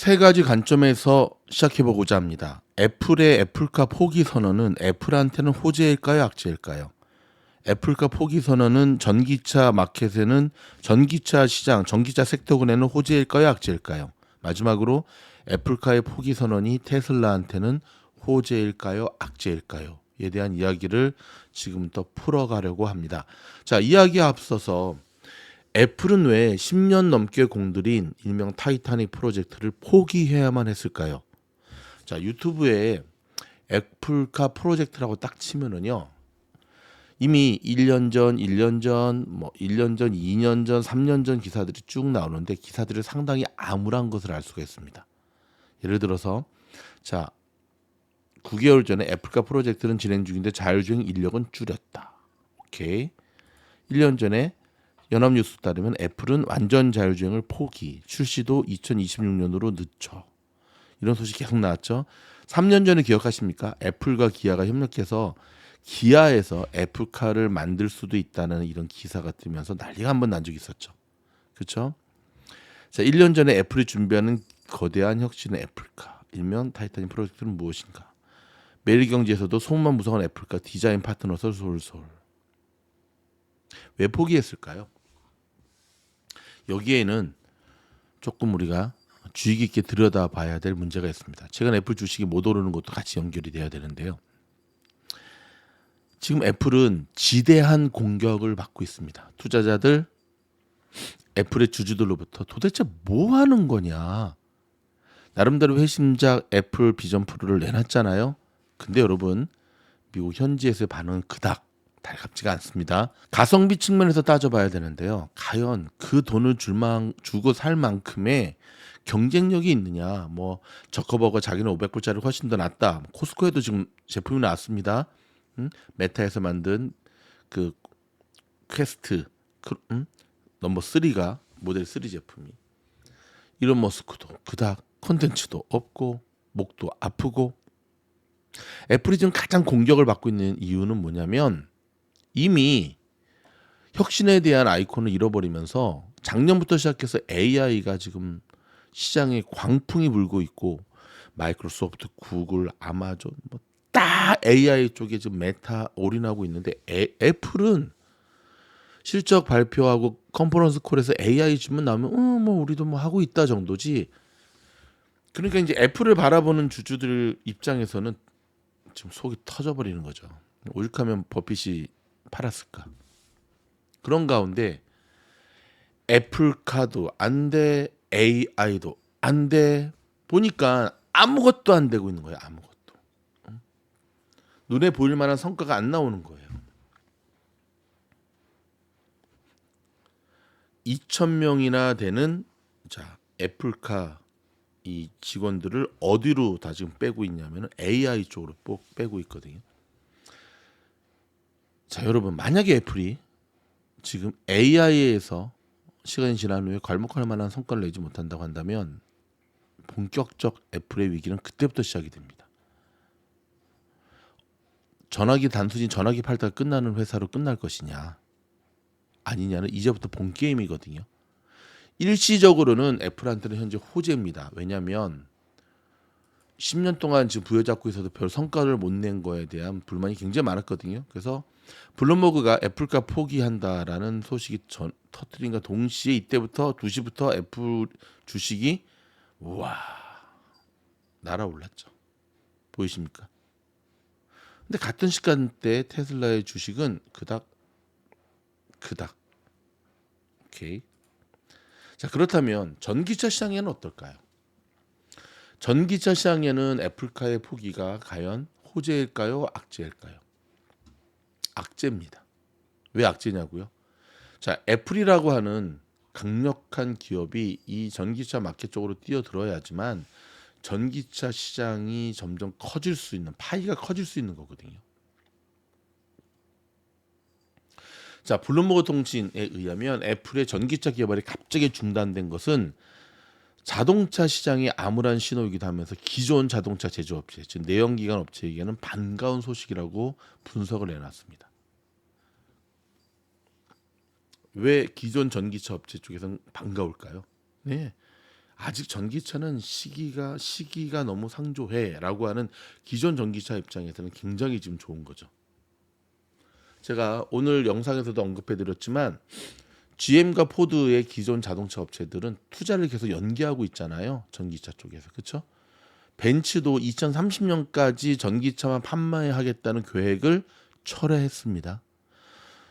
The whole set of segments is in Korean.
세 가지 관점에서 시작해 보고자 합니다. 애플의 애플카 포기 선언은 애플한테는 호재일까요, 악재일까요? 애플카 포기 선언은 전기차 마켓에는 전기차 시장, 전기차 섹터군에는 호재일까요, 악재일까요? 마지막으로 애플카의 포기 선언이 테슬라한테는 호재일까요, 악재일까요? 에 대한 이야기를 지금부터 풀어가려고 합니다. 자, 이야기에 앞서서 애플은 왜 10년 넘게 공들인 일명 타이타닉 프로젝트를 포기해야만 했을까요? 자, 유튜브에 애플카 프로젝트라고 딱 치면은요. 이미 1년 전, 1년 전, 1년 전, 2년 전, 3년 전 기사들이 쭉 나오는데 기사들이 상당히 암울한 것을 알 수가 있습니다. 예를 들어서 자, 9개월 전에 애플카 프로젝트는 진행 중인데 자율주행 인력은 줄였다. 오케이. 1년 전에 연합뉴스 따르면 애플은 완전 자율주행을 포기, 출시도 2026년으로 늦춰. 이런 소식 계속 나왔죠. 3년 전에 기억하십니까? 애플과 기아가 협력해서 기아에서 애플카를 만들 수도 있다는 이런 기사가 뜨면서 난리가 한번 난 적이 있었죠. 그렇죠? 자, 1년 전에 애플이 준비하는 거대한 혁신의 애플카, 일명 타이타닉 프로젝트는 무엇인가? 매일경제에서도 소문만 무성한 애플카 디자인 파트너서 솔솔. 왜 포기했을까요? 여기에는 조금 우리가 주의 깊게 들여다봐야 될 문제가 있습니다. 최근 애플 주식이 못 오르는 것도 같이 연결이 돼야 되는데요. 지금 애플은 지대한 공격을 받고 있습니다. 투자자들, 애플의 주주들로부터 도대체 뭐 하는 거냐. 나름대로 회심작 애플 비전 프로를 내놨잖아요. 근데 여러분, 미국 현지에서의 반응은 그닥 달갑지가 않습니다. 가성비 측면에서 따져봐야 되는데요. 과연 그 돈을 주고 살 만큼의 경쟁력이 있느냐. 뭐 저커버거 자기는 500불짜리 훨씬 더 낫다. 코스코에도 지금 제품이 나왔습니다. 메타에서 만든 그 퀘스트 넘버 3가 모델 3 제품이 일론 머스크도 그닥 콘텐츠도 없고 목도 아프고 애플이 지금 가장 공격을 받고 있는 이유는 뭐냐면 이미 혁신에 대한 아이콘을 잃어버리면서 작년부터 시작해서 AI가 지금 시장에 광풍이 불고 있고 마이크로소프트, 구글, 아마존 다 AI 쪽에 지금 메타 올인하고 있는데 애플은 실적 발표하고 컨퍼런스 콜에서 AI 주문 나오면 뭐 우리도 뭐 하고 있다 정도지. 그러니까 이제 애플을 바라보는 주주들 입장에서는 지금 속이 터져버리는 거죠. 오죽하면 버핏이 팔았을까. 그런 가운데 애플카도 안 돼, AI도 안 돼. 보니까 아무것도 안 되고 있는 거예요. 아무것도. 눈에 보일 만한 성과가 안 나오는 거예요. 2,000명이나 되는 자 애플카 이 직원들을 어디로 다 지금 빼고 있냐면 AI 쪽으로 빼고 있거든요. 자, 여러분 만약에 애플이 지금 AI에서 시간이 지난 후에 괄목할 만한 성과를 내지 못한다고 한다면 본격적 애플의 위기는 그때부터 시작이 됩니다. 전화기 단순히 전화기 팔다가 끝나는 회사로 끝날 것이냐 아니냐는 이제부터 본 게임이거든요. 일시적으로는 애플한테는 현재 호재입니다. 왜냐하면 10년 동안 지금 부여잡고 있어도 별 성과를 못 낸 거에 대한 불만이 굉장히 많았거든요. 그래서 블룸버그가 애플카 포기한다라는 소식이 터뜨린과 동시에 이때부터 2시부터 애플 주식이 우와 날아올랐죠. 보이십니까? 근데 같은 시간대 테슬라의 주식은 그닥 오케이. 자, 그렇다면 전기차 시장에는 어떨까요? 전기차 시장에는 애플카의 포기가 과연 호재일까요? 악재일까요? 악재입니다. 왜 악재냐고요? 자, 애플이라고 하는 강력한 기업이 이 전기차 마켓 쪽으로 뛰어들어야지만 전기차 시장이 점점 커질 수 있는 파이가 커질 수 있는 거거든요. 자, 블룸버그 통신에 의하면 애플의 전기차 개발이 갑자기 중단된 것은 자동차 시장의 암울한 신호이기도 하면서 기존 자동차 제조업체, 즉 내연기관 업체에게는 반가운 소식이라고 분석을 내놨습니다. 왜 기존 전기차 업체 쪽에서는 반가울까요? 네, 아직 전기차는 시기가 너무 상조해라고 하는 기존 전기차 입장에서는 굉장히 지금 좋은 거죠. 제가 오늘 영상에서도 언급해드렸지만 GM과 포드의 기존 자동차 업체들은 투자를 계속 연기하고 있잖아요. 전기차 쪽에서. 그렇죠? 벤츠도 2030년까지 전기차만 판매하겠다는 계획을 철회했습니다.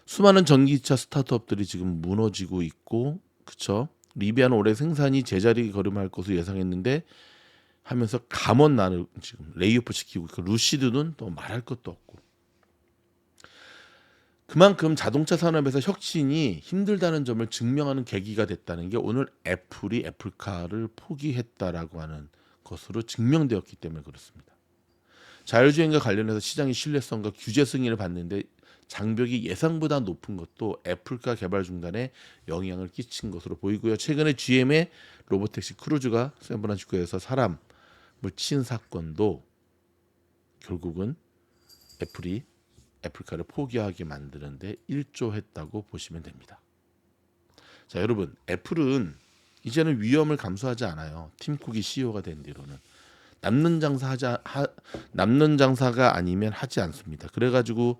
수많은 전기차 스타트업들이 지금 무너지고 있고, 그렇죠? 리비아는 올해 생산이 제자리 걸음할 것으로 예상했는데 하면서 감원난을 지금 레이오프 시키고 있고, 루시드는 또 말할 것도 없고. 그만큼 자동차 산업에서 혁신이 힘들다는 점을 증명하는 계기가 됐다는 게 오늘 애플이 애플카를 포기했다라고 하는 것으로 증명되었기 때문에 그렇습니다. 자율주행과 관련해서 시장의 신뢰성과 규제 승인을 받는데 장벽이 예상보다 높은 것도 애플카 개발 중단에 영향을 끼친 것으로 보이고요. 최근에 GM의 로보택시 크루즈가 샌프란시스코에서 사람을 친 사건도 결국은 애플이 애플카를 포기하게 만드는데 일조했다고 보시면 됩니다. 자, 여러분, 애플은 이제는 위험을 감수하지 않아요. 팀 쿡이 CEO가 된 뒤로는 남는 장사가 아니면 하지 않습니다. 그래가지고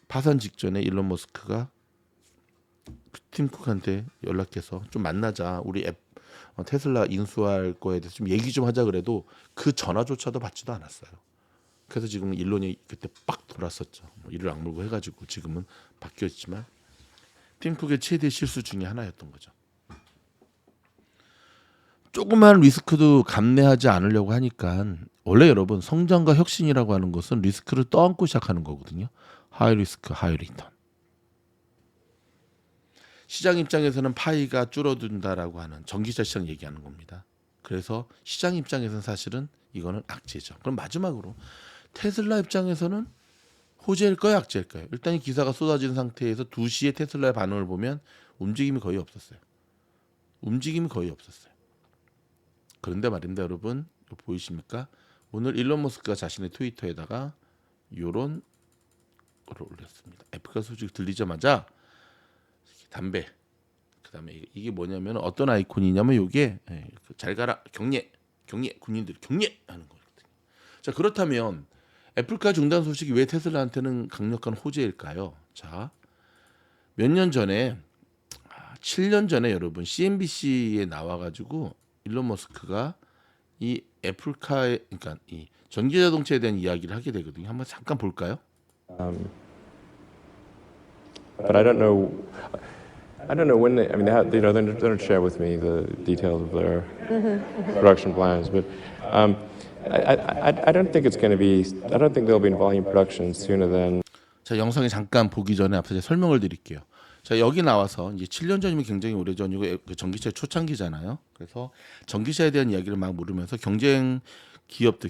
파산 직전에 일론 머스크가 팀 쿡한테 연락해서 좀 만나자, 우리 테슬라 인수할 거에 대해서 좀 얘기 좀 하자 그래도 그 전화조차도 받지도 않았어요. 그래서 지금 일론이 그때 빡 돌았었죠. 이를 악물고 해가지고 지금은 바뀌었지만 팀 쿡의 최대 실수 중에 하나였던 거죠. 조그만 리스크도 감내하지 않으려고 하니까 원래 여러분 성장과 혁신이라고 하는 것은 리스크를 떠안고 시작하는 거거든요. 하이 리스크, 하이 리턴. 시장 입장에서는 파이가 줄어든다라고 하는 전기차 시장 얘기하는 겁니다. 그래서 시장 입장에서는 사실은 이거는 악재죠. 그럼 마지막으로 테슬라 입장에서는 호재일까요, 악재일까요? 일단 이 기사가 쏟아진 상태에서 2시에 테슬라의 반응을 보면 움직임이 거의 없었어요. 그런데 말입니다, 여러분. 보이십니까? 오늘 일론 머스크가 자신의 트위터에다가 이런 거를 올렸습니다. 애플카 소식 들리자마자 담배, 그다음에 이게 뭐냐면 어떤 아이콘이냐면 이게 잘 가라 경례 군인들 경례 하는 거거든요. 자, 그렇다면 애플카 중단 소식이 왜 테슬라한테는 강력한 호재일까요? 자, 몇 년 전에 7년 전에 여러분 CNBC에 나와가지고 일론 머스크가 이 애플카에, 그러니까 이 전기 자동차에 대한 이야기를 하게 되거든요. 한번 잠깐 볼까요? But I don't know. I don't know when they. I mean, they don't share with me the details of their production plans. But I don't think it's going to be. I don't think they'll be in volume production sooner than. 자, 영상에 잠깐 보기 전에 앞서 제가 설명을 드릴게요. 자, 여기 나와서 이제 7년 전이면 굉장히 오래 전이고 그 전기차의 초창기잖아요. 그래서 전기차에 대한 이야기를 막 물으면서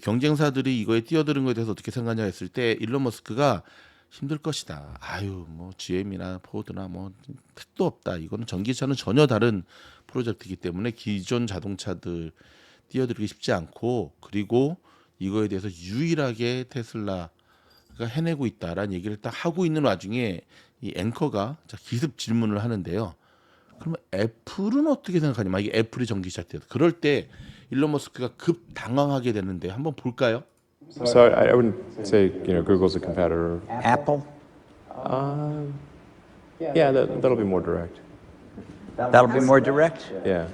경쟁사들이 이거에 뛰어드는 거에 대해서 어떻게 생각하냐 했을 때 일론 머스크가 힘들 것이다. 아유, 뭐 GM이나 포드나 뭐 택도 없다. 이거는 전기차는 전혀 다른 프로젝트이기 때문에 기존 자동차들 뛰어들기 쉽지 않고, 그리고 이거에 대해서 유일하게 테슬라가 해내고 있다라는 얘기를 딱 하고 있는 와중에 이 앵커가 기습 질문을 하는데요. 그러면 애플은 어떻게 생각하냐? 막 이게 애플이 전기차 때 그럴 때 일론 머스크가 급 당황하게 되는데 한번 볼까요? So I wouldn't say Google's a competitor. Apple? Yeah, that'll be more direct. That'll be more direct? Yeah.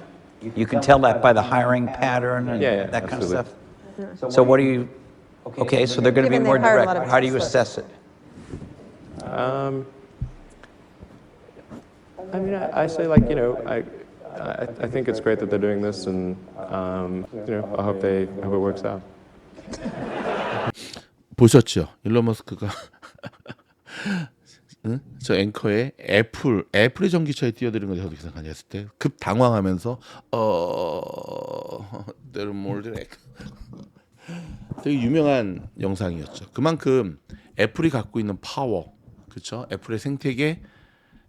You can tell that by the hiring pattern and Yeah, that kind of absolutely. stuff? So what do you, okay, so they're going to be Given more they've hired a direct. lot of How do you Tesla. assess it? I mean, I say I think it's great that they're doing this, and I hope it works out. 보셨죠? 일론 머스크가 응? 저 앵커의 애플의 전기차에 뛰어드는 걸 어떻게 생각하냐 했을 때 급 당황하면서 they're more direct. 되게 유명한 영상이었죠. 그만큼 애플이 갖고 있는 파워, 그렇죠? 애플의 생태계,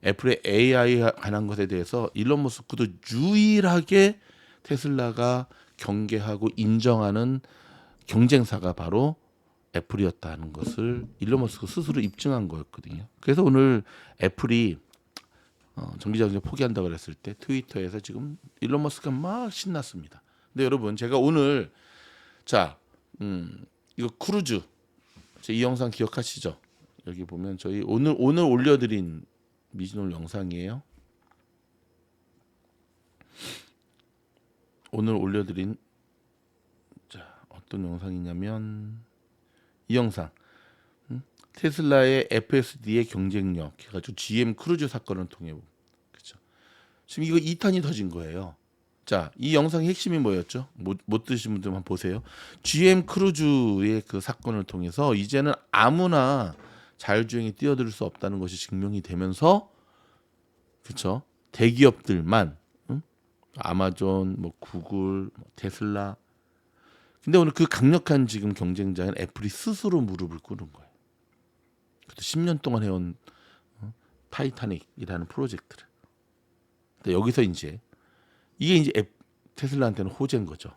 애플의 AI에 관한 것에 대해서 일론 머스크도 유일하게 테슬라가 경계하고 인정하는 경쟁사가 바로 애플이었다는 것을 일론 머스크 스스로 입증한 거였거든요. 그래서 오늘 애플이 전기 자동차 포기한다 그랬을 때 트위터에서 지금 일론 머스크가 막 신났습니다. 근데 여러분 제가 오늘 이거 크루즈 이 영상 기억하시죠? 여기 보면 저희 오늘 올려드린 미진올 영상이에요. 오늘 올려드린 어떤 영상이냐면 이 영상 테슬라의 FSD의 경쟁력 해가지고 GM 크루즈 사건을 통해 그렇죠. 지금 이거 2탄이 터진 거예요. 이 영상의 핵심이 뭐였죠? 못 드신 분들 한번 보세요. GM 크루즈의 그 사건을 통해서 이제는 아무나 자율주행에 뛰어들 수 없다는 것이 증명이 되면서 그렇죠. 대기업들만 아마존, 구글, 테슬라. 근데 오늘 그 강력한 지금 경쟁자인 애플이 스스로 무릎을 꿇은 거예요. 그것도 10년 동안 해온 타이타닉이라는 프로젝트를. 근데 여기서 이게 이제 테슬라한테는 호재인 거죠.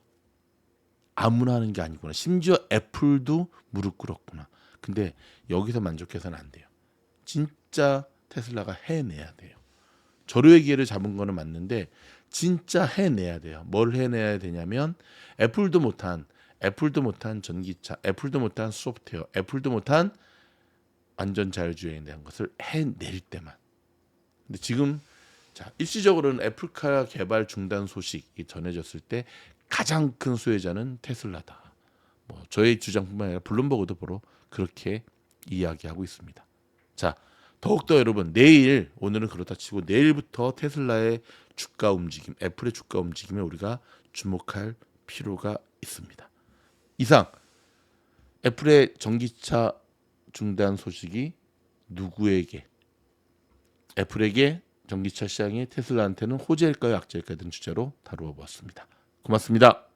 아무나 하는 게 아니구나. 심지어 애플도 무릎 꿇었구나. 근데 여기서 만족해서는 안 돼요. 진짜 테슬라가 해내야 돼요. 절호의 기회를 잡은 거는 맞는데 진짜 해내야 돼요. 뭘 해내야 되냐면 애플도 못한 전기차, 애플도 못한 소프트웨어, 애플도 못한 완전 자율주행에 대한 것을 해낼 때만. 근데 지금 일시적으로는 애플카 개발 중단 소식이 전해졌을 때 가장 큰 수혜자는 테슬라다. 저의 주장뿐만 아니라 블룸버그도 바로 그렇게 이야기하고 있습니다. 더욱더 여러분 오늘은 그렇다 치고 내일부터 테슬라의 주가 움직임, 애플의 주가 움직임에 우리가 주목할 필요가 있습니다. 이상 애플의 전기차 중단 소식이 누구에게 애플에게 전기차 시장이 테슬라한테는 호재일까요, 악재일까요 등 주제로 다루어 보았습니다. 고맙습니다.